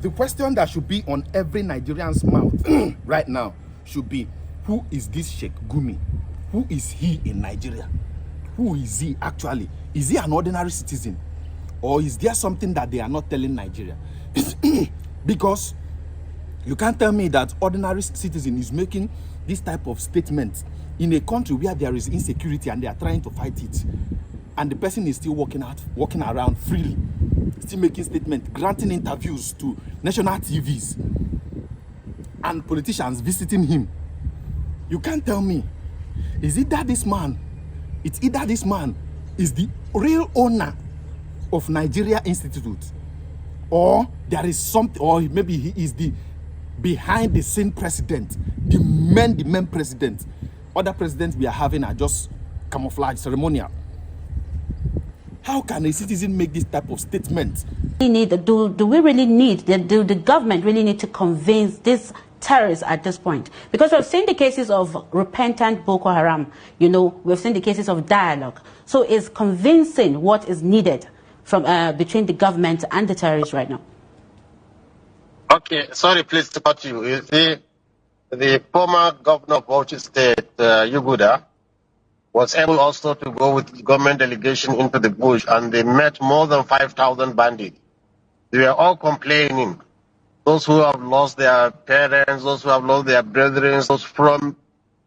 The question that should be on every Nigerian's mouth right now should be, who is this Sheikh Gumi? Who is he in Nigeria? Who is he actually? Is he an ordinary citizen? Or is there something that they are not telling Nigeria? Because you can't tell me that ordinary citizen is making this type of statement in a country where there is insecurity and they are trying to fight it. And the person is still walking around freely, still making statements, granting interviews to national TVs and politicians visiting him. You can't tell me. Is it that this man, it's either this man is the real owner of Nigeria Institute, or there is something, or maybe he is the behind the scene president, the main president. Other presidents we are having are just camouflage, ceremonial. How can a citizen make this type of statement? Do we really need, do the government really need to convince these terrorists at this point? Because we've seen the cases of repentant Boko Haram, you know, we've seen the cases of dialogue. So is convincing what is needed from between the government and the terrorists right now? Okay, sorry, please to cut you. You see, the former governor of Bauchi State, Yuguda, was able also to go with government delegation into the bush, and they met more than 5,000 bandits. They were all complaining. Those who have lost their parents, those who have lost their brethren, those from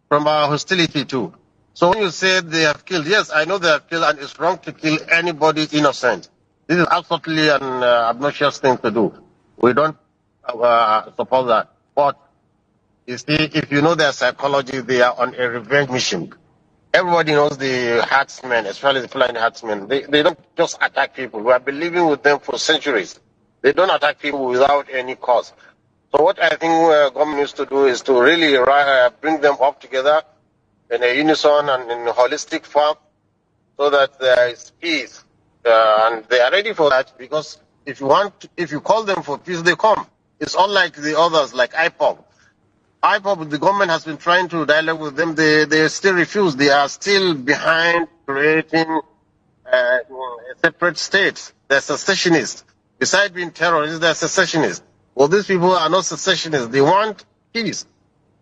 our hostility too. So when you say they have killed, yes, I know they have killed, and it's wrong to kill anybody innocent. This is absolutely an obnoxious thing to do. We don't support that. But you see, if you know their psychology, they are on a revenge mission. Everybody knows the herdsmen, especially the flying herdsmen. They don't just attack people. We have been living with them for centuries. They don't attack people without any cause. So what I think government needs to do is to really bring them up together in a unison and in a holistic form, so that there is peace. And they are ready for that, because if you call them for peace, they come. It's unlike the others, like IPOB. IPOB, the government has been trying to dialogue with them. They still refuse. They are still behind creating a separate state. They're secessionists. Besides being terrorists, they're secessionists. Well, these people are not secessionists. They want peace.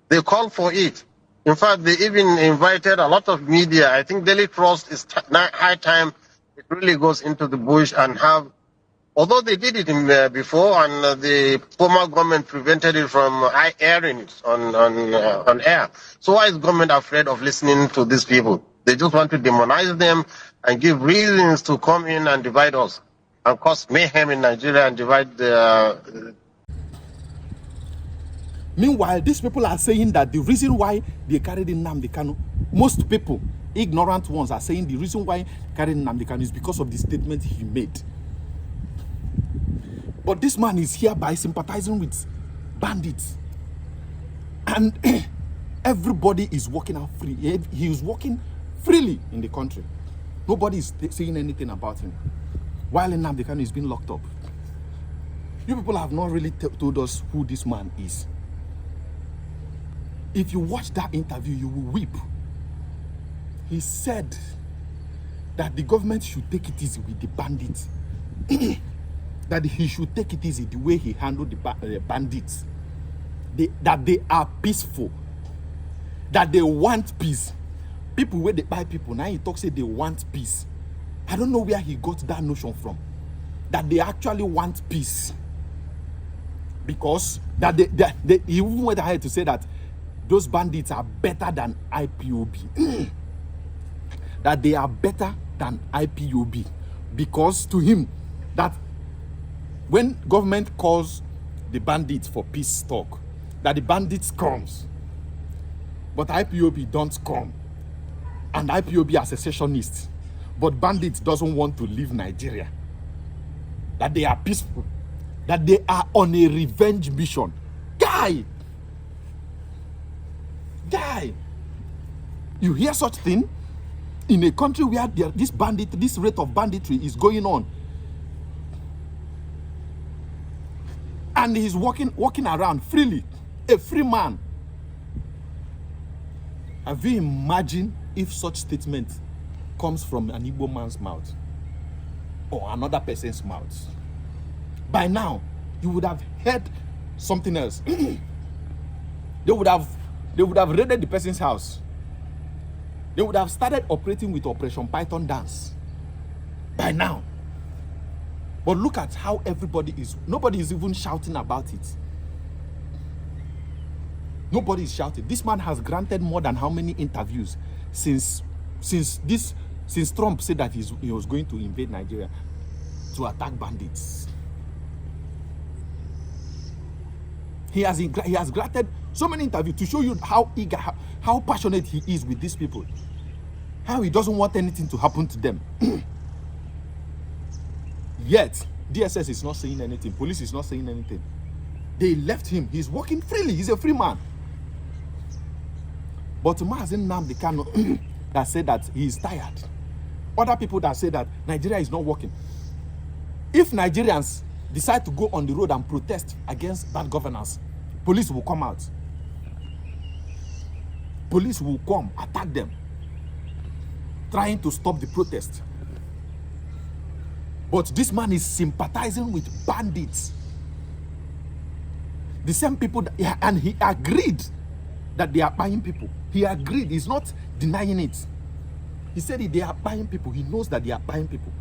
They call for it. In fact, they even invited a lot of media. I think Daily Trust is high time it really goes into the bush and have. Although they did it before, and the former government prevented it from airing it on air. So why is government afraid of listening to these people? They just want to demonize them and give reasons to come in and divide us and cause mayhem in Nigeria and divide the... Meanwhile, these people are saying that the reason why they carried in Nnamdi Kanu, most people, ignorant ones, are saying the reason why carrying Nnamdi Kanu is because of the statement he made. But this man is here by sympathizing with bandits. And everybody is walking out free. He is walking freely in the country. Nobody is saying anything about him. While Nnamdi Kanu is being locked up. You people have not really told us who this man is. If you watch that interview, you will weep. He said that the government should take it easy with the bandits. That he should take it easy the way he handled the bandits. That they are peaceful. That they want peace. People where they buy people, now he talks say they want peace. I don't know where he got that notion from. That they actually want peace. Because that they even went ahead to say that those bandits are better than IPOB. That they are better than IPOB. Because to him, that when government calls the bandits for peace talk, that the bandits comes, but IPOB don't come, and IPOB are secessionists, but bandits doesn't want to leave Nigeria, that they are peaceful, that they are on a revenge mission. Guy, you hear such thing in a country where this rate of banditry is going on? And he's walking around freely, a free man. Have you imagined if such statement comes from an Igbo man's mouth or another person's mouth? By now, you would have heard something else. They would have raided the person's house. They would have started operating with Operation Python dance by now. But look at how nobody is even shouting about it. Nobody is shouting. This man has granted more than how many interviews since Trump said that he was going to invade Nigeria to attack bandits. He has granted so many interviews to show you how eager, how passionate he is with these people. How he doesn't want anything to happen to them. Yet, DSS is not saying anything. Police is not saying anything. They left him. He's working freely. He's a free man. But Mazen Nnamdi Kanu that said that he is tired. Other people that say that Nigeria is not working. If Nigerians decide to go on the road and protest against bad governance, police will come out. Police will come, attack them, trying to stop the protest. But this man is sympathizing with bandits. The same people, and he agreed that they are buying people. He agreed. He's not denying it. He said they are buying people. He knows that they are buying people.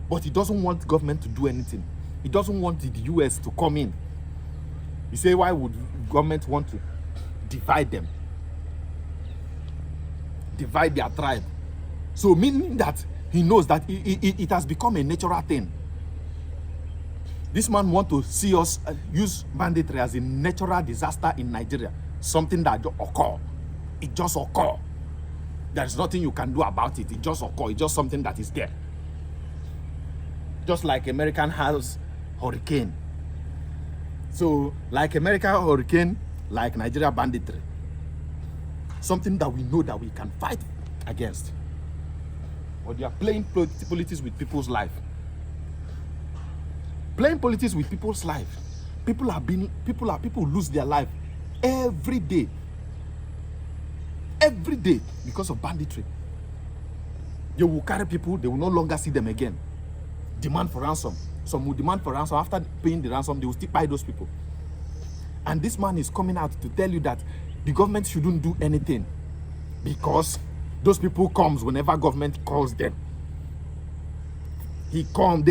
But he doesn't want government to do anything. He doesn't want the US to come in. He said, why would government want to divide them? Divide their tribe. So meaning that he knows that it has become a natural thing. This man wants to see us use banditry as a natural disaster in Nigeria. Something that just occur. It just occur. There's nothing you can do about it. It just occur. It's just something that is there. Just like American has hurricane. So like American hurricane, like Nigeria banditry. Something that we know that we can fight against. But they are playing politics with people's life. Playing politics with people's life. People lose their life every day. Every day because of banditry. They will carry people, they will no longer see them again. Demand for ransom. Some will demand for ransom. After paying the ransom, they will still buy those people. And this man is coming out to tell you that the government shouldn't do anything because those people comes whenever government calls them. They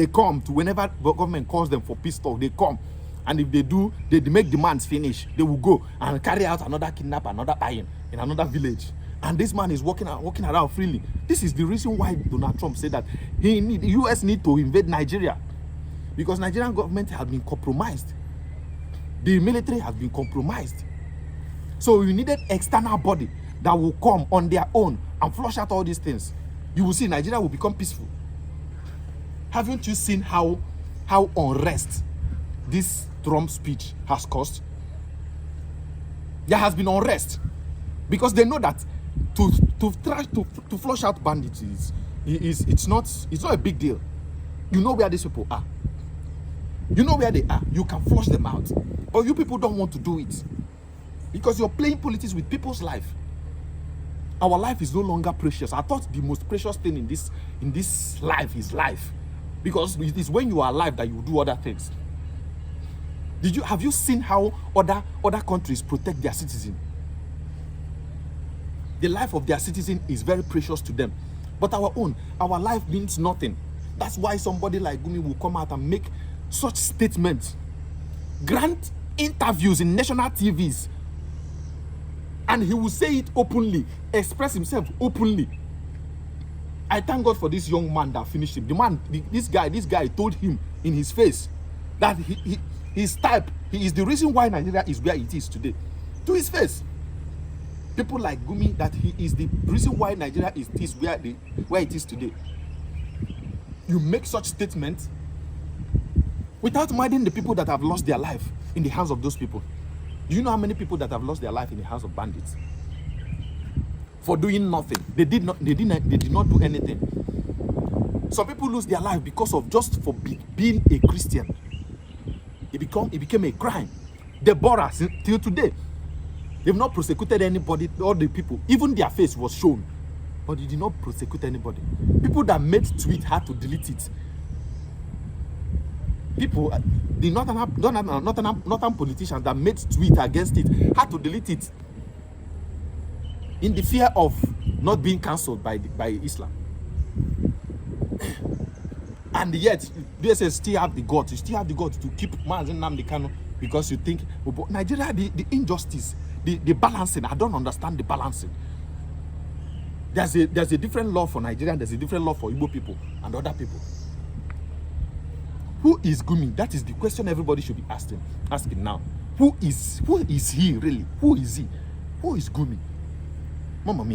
come to whenever government calls them for peace talk, they come. And if they do, they make demands finish. They will go and carry out another kidnap, another buying in another village. And this man is walking around freely. This is the reason why Donald Trump said that the US need to invade Nigeria. Because Nigerian government has been compromised. The military has been compromised. So we needed external body that will come on their own and flush out all these things. You will see Nigeria will become peaceful. Haven't you seen how unrest this Trump speech has caused? There has been unrest because they know that to flush out bandits it's not a big deal. You know where these people are. You know where they are. You can flush them out. But you people don't want to do it because you're playing politics with people's life. Our life is no longer precious. I thought the most precious thing in this life is life, because it is when you are alive that you do other things. Have you seen how other countries protect their citizens? The life of their citizen is very precious to them. But our life means nothing. That's why somebody like Gumi will come out and make such statements, grant interviews in national TVs, and he will say it openly, express himself openly. I thank God for this young man that finished him. This guy told him in his face that his type, he is the reason why Nigeria is where it is today. To his face. People like Gumi, that he is the reason why Nigeria is where it is today. You make such statements without minding the people that have lost their life in the hands of those people. Do you know how many people that have lost their life in the hands of bandits? For doing nothing. They did not do anything. Some people lose their life because of just for being a Christian. It became a crime. Deborah, till today, they've not prosecuted anybody, all the people. Even their face was shown. But they did not prosecute anybody. People that made tweet had to delete it. people, the northern politicians that made tweet against it had to delete it in the fear of not being cancelled by Islam. And yet, they say still have the guts. You still have the guts to keep Mazen Nnamdi Kanu because you think, but Nigeria, the injustice, the balancing. I don't understand the balancing. There's a different law for Nigeria, and there's a different law for Igbo people and other people. Who is Gumi? That is the question everybody should be asking now. Who is he really? Who is he? Who is Gumi? Mama mia.